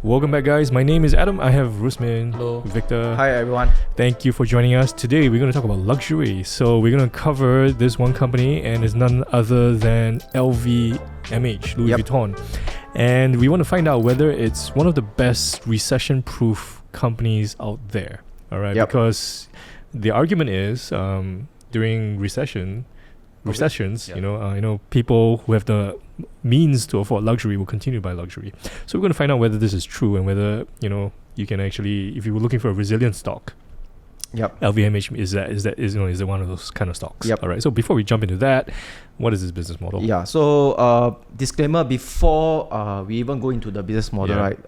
Welcome back, guys. My name is Adam. I have Rusmin, Hello. Victor. Hi everyone. Thank you for joining us. Today we're going to talk about luxury. So we're going to cover this one company, and it's none other than LVMH, Louis Vuitton. And we want to find out whether it's one of the best recession-proof companies out there. All right, because the argument is during recessions, people who have the means to afford luxury will continue to buy luxury. So we're going to find out whether this is true and whether you can actually, if you were looking for a resilient stock, LVMH is one of those kind of stocks. All right. So before we jump into that, what is this business model? Yeah. So disclaimer before we even go into the business model, right?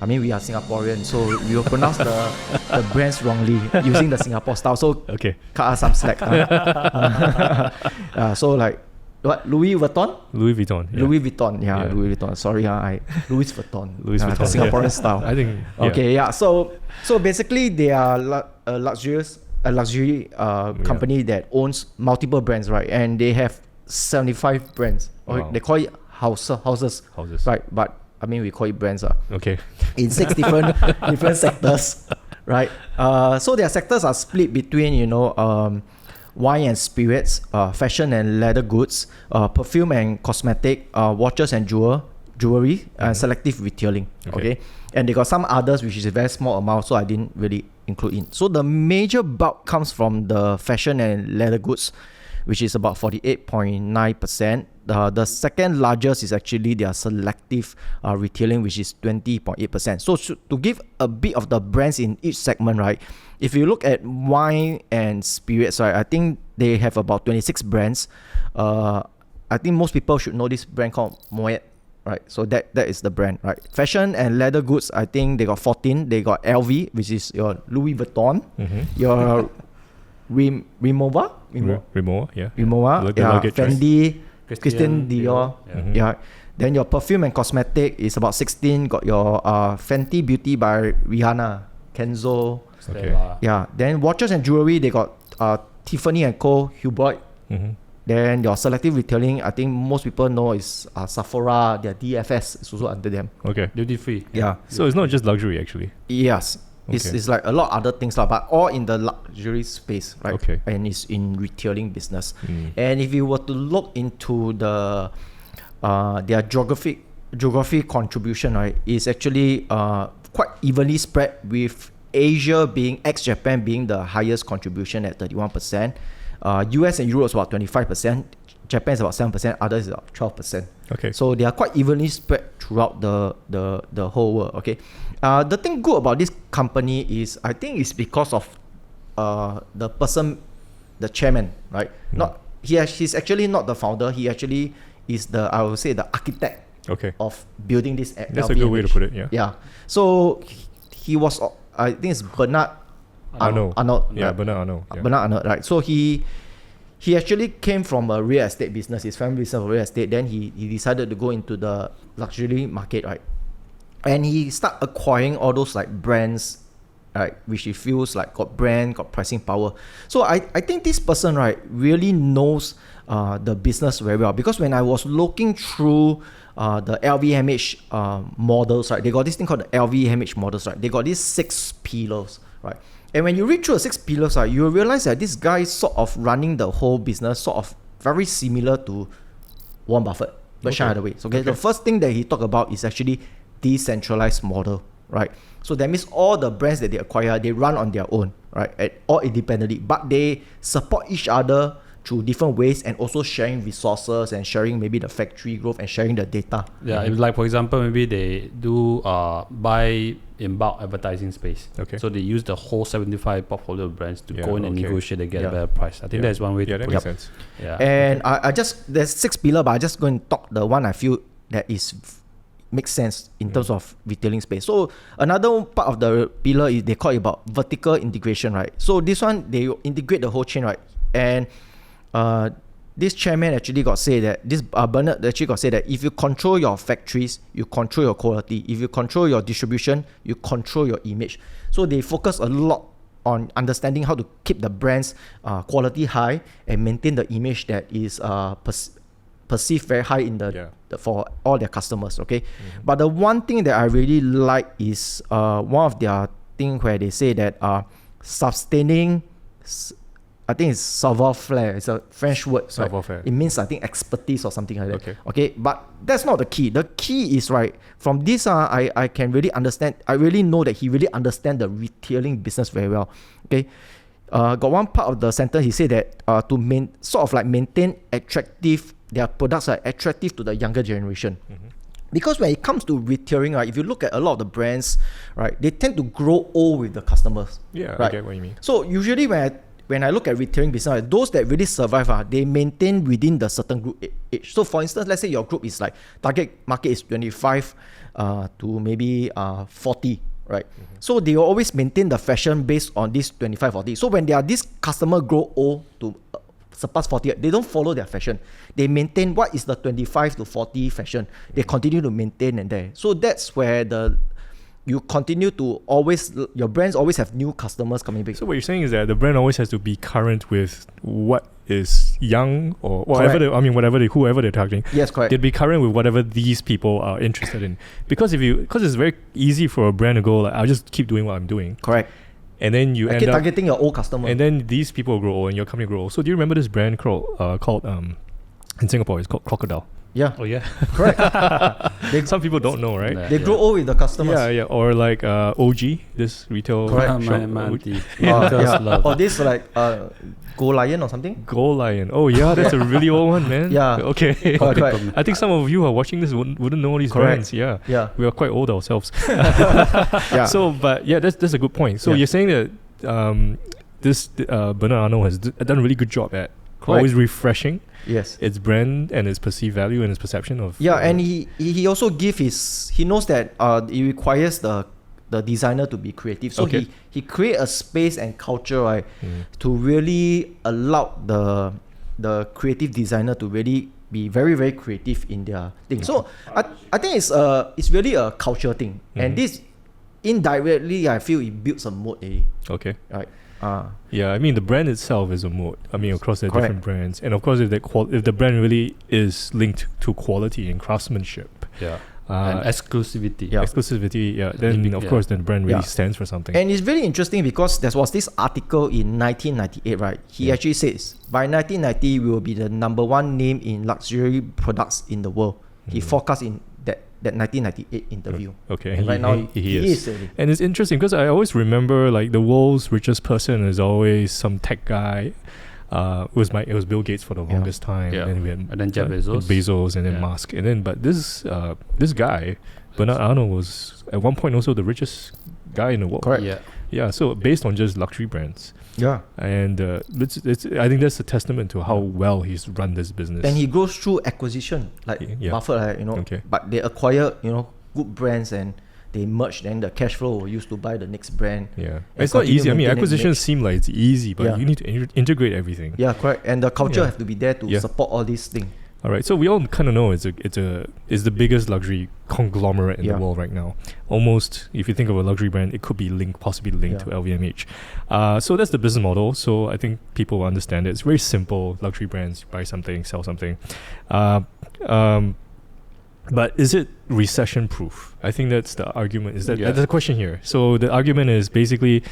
I mean, we are Singaporean, so we will pronounce the brands wrongly using the Singapore style. So cut us some slack. So like what? Louis Vuitton. Louis Vuitton. Louis Vuitton. Sorry, Louis Vuitton. Louis Vuitton. The Singaporean style. I think. Okay. Yeah. So basically, they are a luxury company that owns multiple brands, right? And they have 75 brands. Wow. They call it houses. Right? But I mean, we call it brands. Okay. In 6 different sectors, right? So their sectors are split between wine and spirits, fashion and leather goods, perfume and cosmetic, watches and jewelry, and selective retailing. Okay. And they got some others which is a very small amount, so I didn't really include in. So the major bulk comes from the fashion and leather goods, which is about 48.9%. The second largest is actually their selective retailing, which is 20.8%. So to give a bit of the brands in each segment, right? If you look at wine and spirits, right, I think they have about 26 brands. I think most people should know this brand called Moët, right? So that is the brand, right? Fashion and leather goods, I think they got 14. They got LV, which is your Louis Vuitton, your Rimowa, Fendi, Christian Dior, Then your perfume and cosmetic is about 16. Got your Fenty Beauty by Rihanna, Kenzo. Then watches and jewelry, they got Tiffany & Co, Hublot. Then your selective retailing, I think most people know is Sephora. Their DFS is also under them. Okay. Duty free. So it's not just luxury actually. Yes. It's like a lot of other things, but all in the luxury space, right? Okay. And it's in retailing business. And if you were to look into the their geography contribution, right, is actually quite evenly spread, with Asia being ex-Japan being the highest contribution at 31%. US and Europe is about 25%. Japan is about 7%. Others is about 12%. Okay. So they are quite evenly spread throughout the whole world. Okay. The thing good about this company is, I think it's because of the person, the chairman, right? He's actually not the founder. He actually is the architect of building this. That's LVMH. A good way to put it. Yeah. So he was, I think it's Bernard Arnault. Bernard Arnault. Bernard Arnault, right? So he actually came from a real estate business. His family business of real estate. Then he decided to go into the luxury market, right? And he started acquiring all those like brands, right, which he feels like got pricing power. So I think this person, right, really knows the business very well, because when I was looking through the LVMH models, right, they got this thing called the LVMH models, right? They got these 6 pillars, right? And when you read through the 6 pillars, right, you will realize that this guy is sort of running the whole business sort of very similar to Warren Buffett, Berkshire Hathaway. So the first thing that he talked about is actually decentralized model, right? So that means all the brands that they acquire, they run on their own, right? All independently, but they support each other through different ways, and also sharing resources and sharing maybe the factory growth and sharing the data. Like for example, maybe they do buy in bulk advertising space. So they use the whole 75 portfolio brands to go in and negotiate and get a better price. I think that's one way to put it. Makes sense. And I just, there's 6 pillars, but I just going to talk the one I feel that is makes sense in terms of retailing space. So another part of the pillar is they call it about vertical integration, right? So this one, they integrate the whole chain, right? And this chairman actually got say that, Bernard actually got say that if you control your factories, you control your quality. If you control your distribution, you control your image. So they focus a lot on understanding how to keep the brand's quality high and maintain the image that is perceived very high in the for all their customers. Okay, but the one thing that I really like is one of their thing where they say that sustaining. I think it's savoir-faire. It's a French word. Savoir-faire. It means, I think, expertise or something like that. Okay. But that's not the key. The key is, right, from this, I can really understand. I really know that he really understands the retailing business very well. Okay. Got one part of the sentence, he said that to maintain attractive, their products are attractive to the younger generation. Because when it comes to retailing, right, if you look at a lot of the brands, right, they tend to grow old with the customers. Yeah, right? I get what you mean. So usually when I look at retailing business, those that really survive, they maintain within the certain group age. So for instance, let's say your group is like, target market is 25 to maybe 40, right? So they will always maintain the fashion based on this 25, 40. So when this customer grow old to surpass 40, they don't follow their fashion. They maintain what is the 25 to 40 fashion. They continue to maintain and there. So that's where you continue to your brands always have new customers coming back. So what you're saying is that the brand always has to be current with what is young or whatever whoever they're targeting. Yes, correct. They'd be current with whatever these people are interested in. Because it's very easy for a brand to go like, I'll just keep doing what I'm doing. Correct. And then you end keep up targeting your old customer. And then these people grow old and your company grow old. So do you remember this brand called in Singapore? It's called Crocodile. Yeah. Oh yeah. Correct. Some people don't know, right? They grow old with the customers. Yeah. Or like OG, this retail Correct. shop. Or this like Go Lion or something. Go Lion. Oh yeah, that's a really old one, man. Yeah. Okay. Correct. I think some of you who are watching this wouldn't know these brands. Yeah. Yeah. We are quite old ourselves. Yeah. So, but yeah, that's a good point. So you're saying that this Bernard Arnault has done a really good job at always refreshing its brand and its perceived value and its perception of and he also he knows that it requires the designer to be creative, so he create a space and culture, right, to really allow the creative designer to really be very, very creative in their thing. So I think it's really a culture thing, and this indirectly I feel it builds a moat. Okay. Right. Yeah, I mean the brand itself is a moat. I mean across the different brands, and of course if the brand really is linked to quality and craftsmanship, and exclusivity, then of course the brand really stands for something. And it's really interesting because there was this article in 1998, right? He actually says by 1990 we will be the number one name in luxury products in the world. He forecast in that 1998 interview. Okay, and right now he is. And it's interesting because I always remember like the world's richest person is always some tech guy. It was Bill Gates for the longest time. Yeah. And then we had and then Jeff Bezos. And then Musk. And then but this guy, Bernard Arnault, was at one point also the richest guy in the world. Correct. Yeah. So based on just luxury brands. Yeah. And it's I think that's a testament to how well he's run this business. And he goes through acquisition, like Buffett, but they acquire, good brands and they merge, then the cash flow will use to buy the next brand. Yeah. It's not easy. I mean, acquisitions seem like it's easy, but you need to integrate everything. Yeah, correct. And the culture have to be there to support all these things. All right, so we all kind of know it's the biggest luxury conglomerate in the world right now. Almost, if you think of a luxury brand, it could be possibly linked to LVMH. So that's the business model. So I think people will understand it. It's very simple. Luxury brands, buy something, sell something. But is it recession-proof? I think that's the argument. That's the question here. So the argument is basically,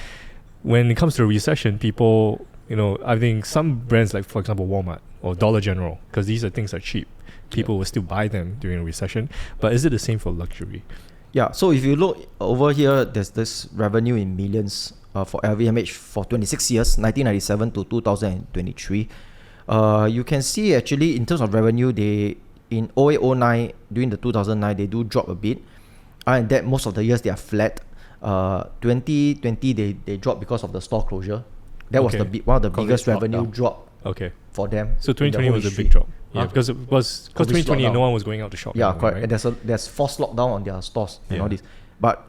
when it comes to a recession, people, I think some brands like, for example, Walmart or Dollar General, because these are things that are cheap, people will still buy them during a recession. But is it the same for luxury? Yeah, so if you look over here, there's this revenue in millions for LVMH for 26 years, 1997 to 2023. You can see actually in terms of revenue, they in 0809 during the 2009 they do drop a bit, and that most of the years they are flat. 2020 they dropped because of the store closure. That was one of the biggest revenue drop for them. So 2020 was a big drop. Yeah, because 2020 no one was going out to shop. Yeah, anymore, correct. Right? And there's forced lockdown on their stores and all this. But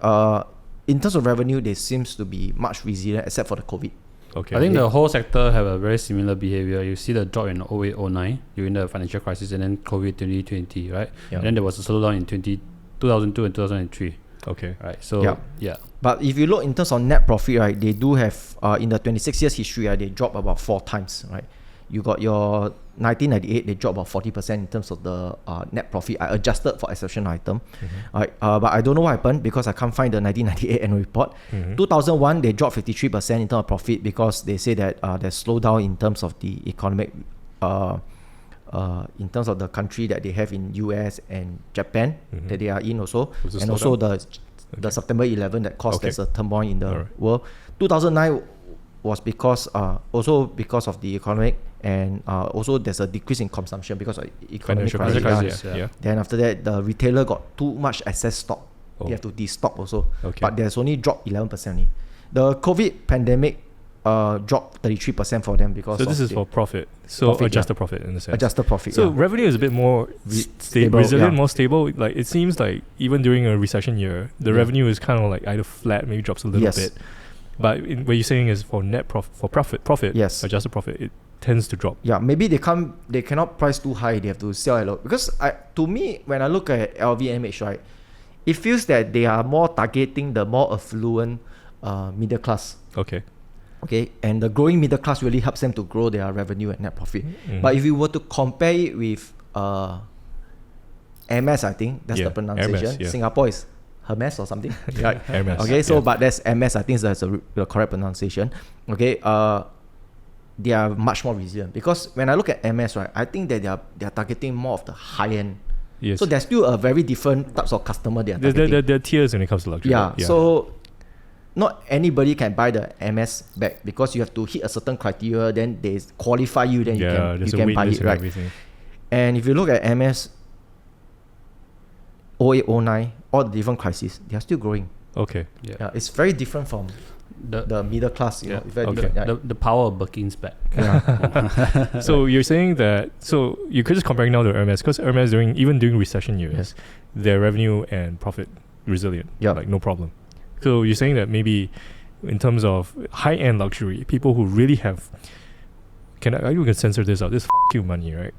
in terms of revenue, they seems to be much resilient except for the COVID. Okay. I think the whole sector have a very similar behavior. You see the drop in 0809 during the financial crisis, and then COVID 2020, right? Yeah. And then there was a slowdown in 2002 and 2003. Okay. Right. So But if you look in terms of net profit, right, they do have in the 26 years history, they dropped about 4 times, right? You got your 1998, they dropped about 40% in terms of the net profit. I adjusted for exceptional item. But I don't know what happened because I can't find the 1998 annual report. 2001, they dropped 53% in terms of profit because they say that there's slowdown in terms of the economic, in terms of the country that they have in US and Japan that they are in also. And also the September 11 that caused there's a turmoil in the world. 2009 was because also because of the economic, and also there's a decrease in consumption because of economic crisis. Then after that, the retailer got too much excess stock. They have to destock also. But there's only dropped 11% only. The COVID pandemic dropped 33% for them because. So this is for profit. So adjusted profit in the sense. Adjusted profit. So revenue is a bit more stable, resilient, more stable. Like it seems like even during a recession year, the revenue is kind of like either flat, maybe drops a little bit. But what you're saying is for net profit, adjusted profit, it tends to drop. Yeah, maybe they cannot price too high. They have to sell a lot. Because to me, when I look at LVMH, right, it feels that they are more targeting the more affluent middle class. Okay, and the growing middle class really helps them to grow their revenue and net profit. But if you were to compare it with MS, I think that's the pronunciation. Hermes, Singapore is Hermes or something. Right? Hermes. Okay, so but that's MS. I think that's the correct pronunciation. Okay, they are much more resilient because when I look at MS, right, I think that they are targeting more of the high end. Yes. So there's still a very different types of customer they are targeting. There are tiers when it comes to luxury. Yeah. So not anybody can buy the MS bag because you have to hit a certain criteria. Then they qualify you. Then you can buy it, right? Everything. And if you look at MS, 08, 09, all the different crises, they are still growing. Okay. Yeah, it's very different from the middle class. You know, it's very different. Yeah. The power of Birkin's back. So you're saying that, so you could just comparing now to Hermes, because Hermes even during recession years, their revenue and profit resilient. Yeah, like no problem. So you're saying that maybe in terms of high-end luxury, people who really have, you can censor this out, this you money, right?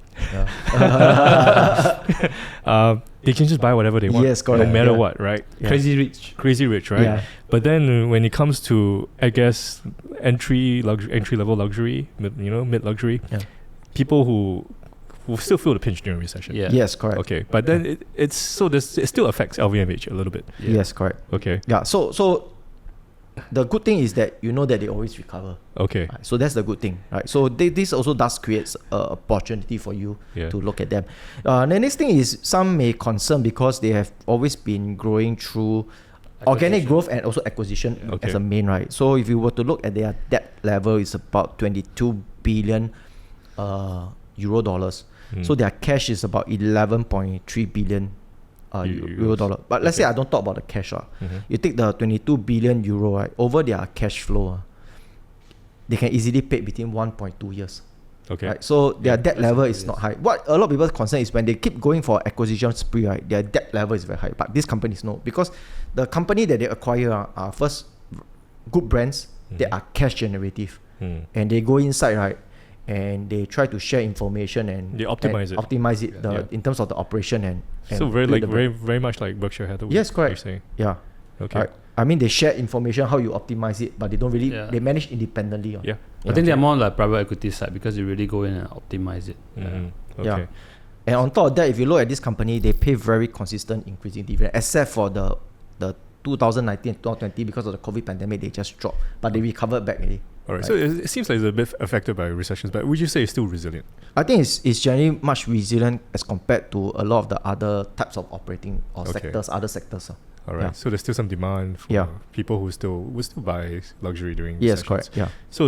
They can just buy whatever they want, no matter what, right? Crazy rich, right? Yeah. But then when it comes to, I guess, entry level luxury, mid luxury, people who still feel the pinch during recession. Yeah. Yes, correct. Okay, but then it still affects LVMH a little bit. Yeah. Yes, correct. Okay. Yeah. So the good thing is that you know that they always recover. Okay. Right? So that's the good thing, right? So this also does create an opportunity for you to look at them. The next thing is some may concern because they have always been growing through organic growth and also acquisition as a main, right? So if you were to look at their debt level, it's about 22 billion euro dollars. So their cash is about 11.3 billion euro dollar. But let's say I don't talk about the cash. You take the 22 billion euro, right, over their cash flow, they can easily pay between 1.2 years. Okay. Right? So their debt level is not high. What a lot of people's concern is when they keep going for acquisition spree, right, their debt level is very high. But these companies no, because the company that they acquire are first good brands that are cash generative, and they go inside, right, and they try to share information and they optimize it in terms of the operation and so very much like Berkshire Hathaway. Yes, correct. You're saying. Yeah. Okay. I mean, they share information how you optimize it, but they don't really they manage independently. I think they're more on like private equity side because they really go in and optimize it. Okay. And on top of that, if you look at this company, they pay very consistent increasing dividend, except for the 2019 and 2020 because of the COVID pandemic, they just dropped, but they recovered back already. All right. So it seems like it's a bit affected by recessions, but would you say it's still resilient? I think it's generally much resilient as compared to a lot of the other types of operating or other sectors. All right. So there's still some demand for people who will still buy luxury during recessions. Yes, correct. Yeah. So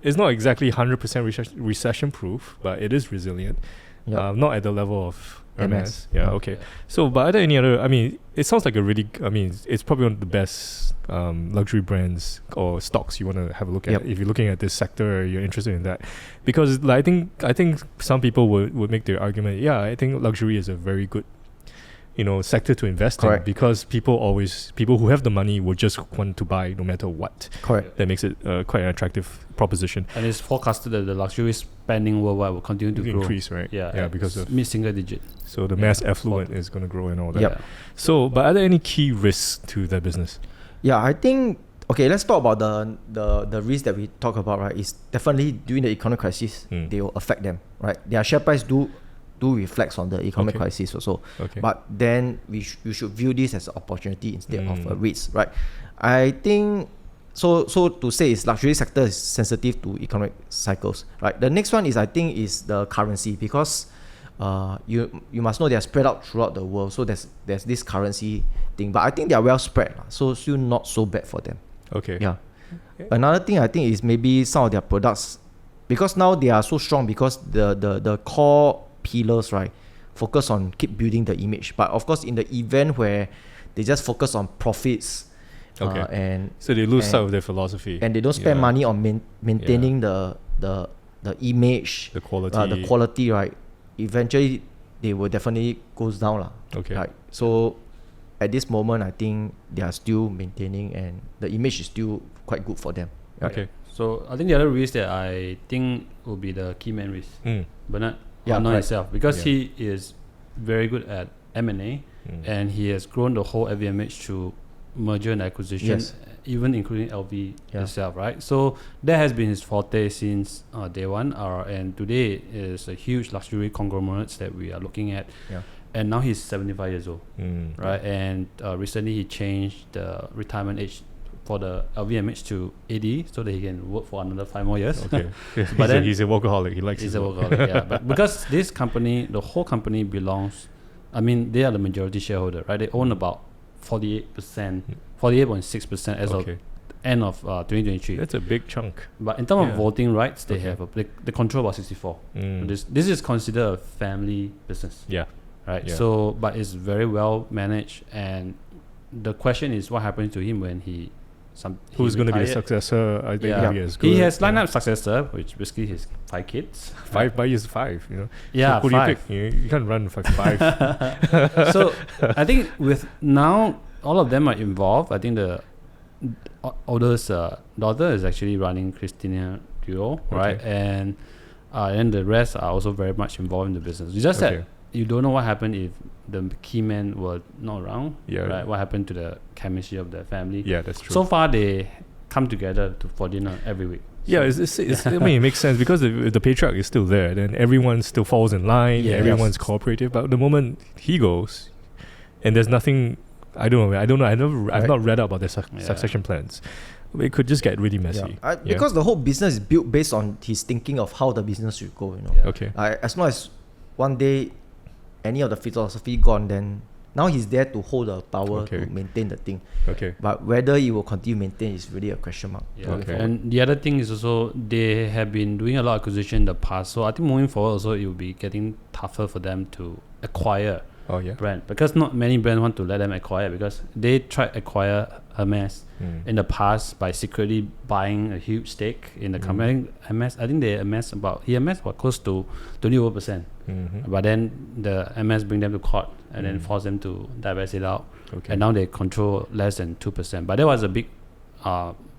it's not exactly 100% recession-proof, but it is resilient. Not at the level of Hermes. Okay. So, but are there any other? I mean, it sounds like it's probably one of the best luxury brands or stocks you want to have a look at if you're looking at this sector or you're interested in that, because I think some people would make the argument. I think luxury is a very good sector to invest in, because people who have the money will just want to buy no matter what. Correct. That makes it quite an attractive proposition. And it's forecasted that the luxury spending worldwide will continue to increase, right? Yeah, because of mid-single digit. So the mass affluent is going to grow and all that. So, but are there any key risks to that business? Yeah, I think okay, let's talk about the risk that we talk about, right? Is definitely during the economic crisis, they will affect them, right? Their share price do reflects on the economic crisis also. But then you should view this as an opportunity instead of a risk, right? I think so to say is luxury sector is sensitive to economic cycles, right? The next one is I think is the currency, because you must know they are spread out throughout the world, so there's this currency thing, but I think they are well spread, so still not so bad for them. Another thing I think is maybe some of their products, because now they are so strong because the core pillars, right, focus on keep building the image, but of course in the event where they just focus on profits, and so they lose sight of their philosophy, and they don't spend money on maintaining the image, the quality, right, eventually they will definitely goes down lah. Right, so at this moment I think they are still maintaining and the image is still quite good for them, right? So I think the other risk that I think will be the key man risk, Bernard Arnault himself, because he is very good at M&A, and he has grown the whole LVMH through merger and acquisition, even including LV itself, right? So that has been his forte since day one, and today is a huge luxury conglomerates that we are looking at. And now he's 75 years old, right? And recently he changed the retirement age for the LVMH to 80, so that he can work for another 5 more years. But then he's a workaholic. He likes he's a workaholic, but because this company, the whole company belongs, I mean, they are the majority shareholder, right? They own about 48.6% as of end of 2023. That's a big chunk. But in terms of voting rights, they have they control about 64. So this is considered a family business. Right. So, but it's very well managed, and the question is what happens to him when who's going to be the successor? I think he has lined up successor, which basically his 5 kids. 5 by his 5, you know. Yeah, so who 5. do you pick? You can't run for 5. So I think with now all of them are involved. I think the oldest daughter is actually running Christina Dior, right? And the rest are also very much involved in the business. You just said you don't know what happened if the key men were not around, right? What happened to the chemistry of the family? Yeah, that's true. So far, they come together for dinner every week. Yeah, it's I mean, it makes sense because if the patriarch is still there, then everyone still falls in line. Everyone's cooperative. But the moment he goes, and there's nothing, I don't know. I've not read about their succession plans. It could just get really messy. Because the whole business is built based on his thinking of how the business should go. You know. As long as one day any of the philosophy gone, then now he's there to hold the power to maintain the thing. But whether he will continue maintain is really a question mark. And the other thing is also they have been doing a lot of acquisition in the past. So I think moving forward also it will be getting tougher for them to acquire brand, because not many brands want to let them acquire, because they tried acquire Hermes in the past by secretly buying a huge stake in the company. I think they amassed about close to 20%. But then the MS bring them to court and then force them to divest it out. And now they control less than 2%. But there was a big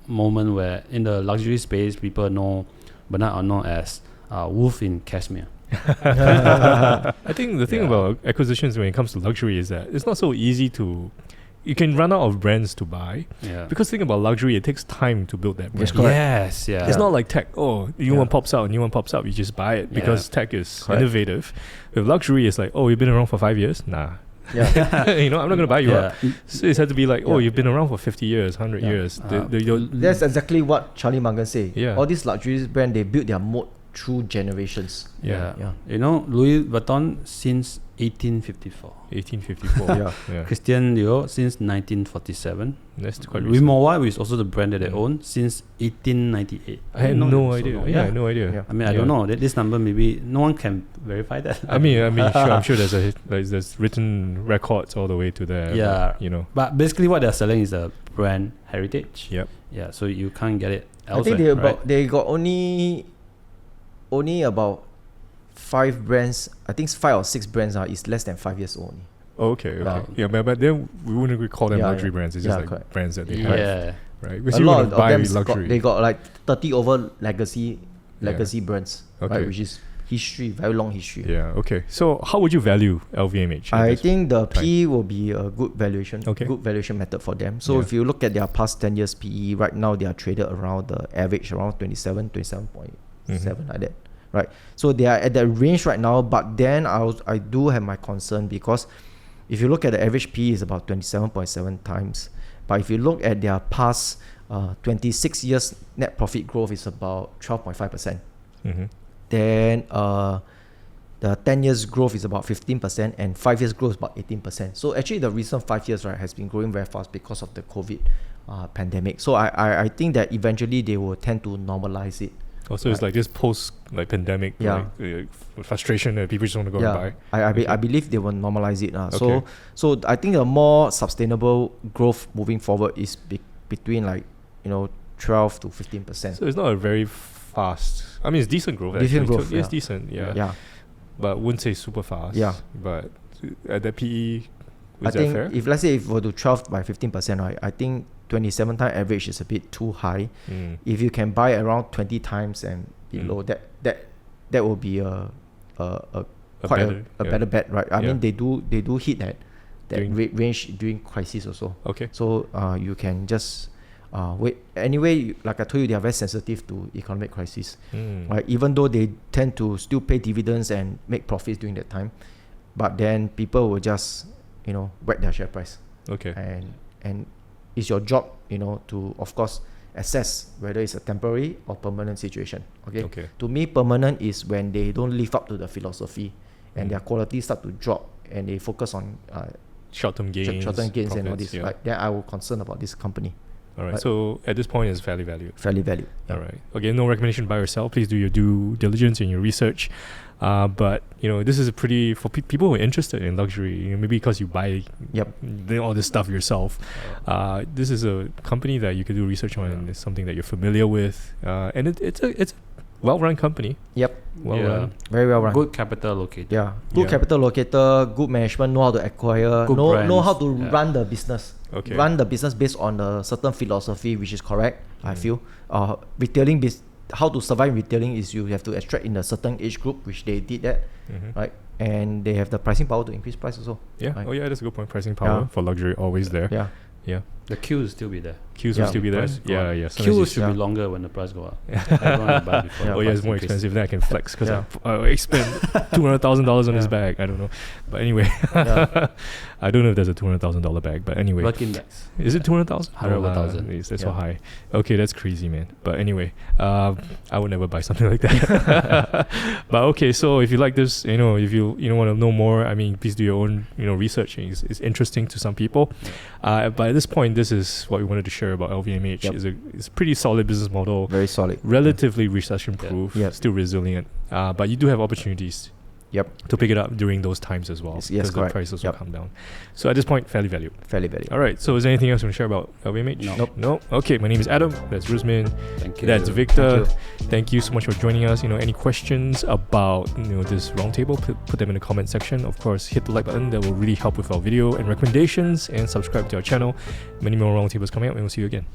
moment where in the luxury space, people know Bernard Arnault as Wolf in Cashmere. I think the thing about acquisitions when it comes to luxury is that it's not so easy to. You can run out of brands to buy. Because think about luxury, it takes time to build that brand. It's not like tech. New one pops out, you just buy it because tech is innovative. With luxury, it's like, you've been around for 5 years? Nah. I'm not going to buy you up. So it had to be like, you've been around for 50 years, 100 years. That's exactly what Charlie Munger said. All these luxury brands, they built their moat through generations. You know, Louis Vuitton since 1854. Christian Dior since 1947. That's quite recent. Moët, which is also the brand that they own, since 1898. I had no idea. I had no idea. I mean, I don't know. This number, maybe no one can verify that. I mean, I'm sure there's written records all the way to there. But basically, what they're selling is a brand heritage. So you can't get it elsewhere. I think they got only about 5 brands. I think 5 or 6 brands is less than 5 years old. But then we wouldn't call them luxury brands. It's just like brands that they have. Right. A lot of them they got like 30 over legacy brands, right? Which is history, very long history. Yeah. Okay. So how would you value LVMH? I think the PE will be a good valuation, Okay. good valuation method for them. So if you look at their past 10 years PE, right now they are traded around the average around 27.7 like that, right? So they are at that range right now. But then I do have my concern, because if you look at the average PE is about 27.7 times, but if you look at their past 26 years net profit growth is about 12.5%. Then the 10 years growth is about 15%, and 5 years growth is about 18%. So actually the recent 5 years, right, has been growing very fast because of the COVID pandemic. So I think that eventually they will tend to normalize it. Also, it's like this post pandemic frustration that people just want to go and buy. I believe they will normalize it. So I think a more sustainable growth moving forward is between 12 to 15%. So it's not a very fast. I mean, it's decent growth. Decent growth. It's decent. Yeah. But wouldn't say super fast. Yeah. But at the PE, I think if let's say if we're to 12 by 15%, right, I think 27 times average is a bit too high. If you can buy around 20 times and below, that will be a better bet, right? I mean, they do hit that range during crisis also. Okay. So you can just wait. Anyway, like I told you, they are very sensitive to economic crisis. Right? Even though they tend to still pay dividends and make profits during that time, but then people will just whack their share price. Okay. And it's your job, to of course assess whether it's a temporary or permanent situation. Okay. To me, permanent is when they don't live up to the philosophy and their quality start to drop and they focus on short-term gains, profits, and all this. Yeah. Right? Then I will concern about this company. All right. So at this point, it's fairly valued. Fairly valued. All right. Okay. No recommendation buy or sell. Please do your due diligence and your research. But this is a pretty for people who are interested in luxury. Maybe because you buy all this stuff yourself. This is a company that you could do research on. And it's something that you're familiar with. And it's a well-run company. Yep. Well-run. Very well run. Good capital located. Yeah. Good capital locator. Good management. Know how to acquire. Know how to run the business. Okay. Run the business based on a certain philosophy, which is correct. I feel. Retailing how to survive retailing is you have to extract in a certain age group, which they did that, right? And they have the pricing power to increase price also. Yeah. Right? Oh yeah, that's a good point. Pricing power for luxury always there. Yeah. Yeah. The queue will still be there. Queues will still be there. Yeah. Queues should be longer when the price go up. Everyone will buy before it's more expensive. Then I can flex because I spent $200,000 on this bag. I don't know, but anyway, I don't know if there's a $200,000 bag. But anyway, Birkin bags. Is it 200,000? 100,000. That's so high. Okay, that's crazy, man. But anyway, I would never buy something like that. But okay, so if you like this, if you want to know more, I mean, please do your own research. It's interesting to some people. But at this point, this is what we wanted to share about LVMH. It's a pretty solid business model. Very solid. Relatively recession-proof. Still resilient. But you do have opportunities. To pick it up during those times as well. Yes, because the prices will come down. So at this point, fairly valued. Fairly valued. All right. So is there anything else you want to share about LVMH? Nope. Okay. My name is Adam. That's Rusmin. Thank you. That's Victor. Thank you so much for joining us. Any questions about this roundtable? Put them in the comment section. Of course, hit the like button. That will really help with our video and recommendations. And subscribe to our channel. Many more roundtables coming up, and we'll see you again.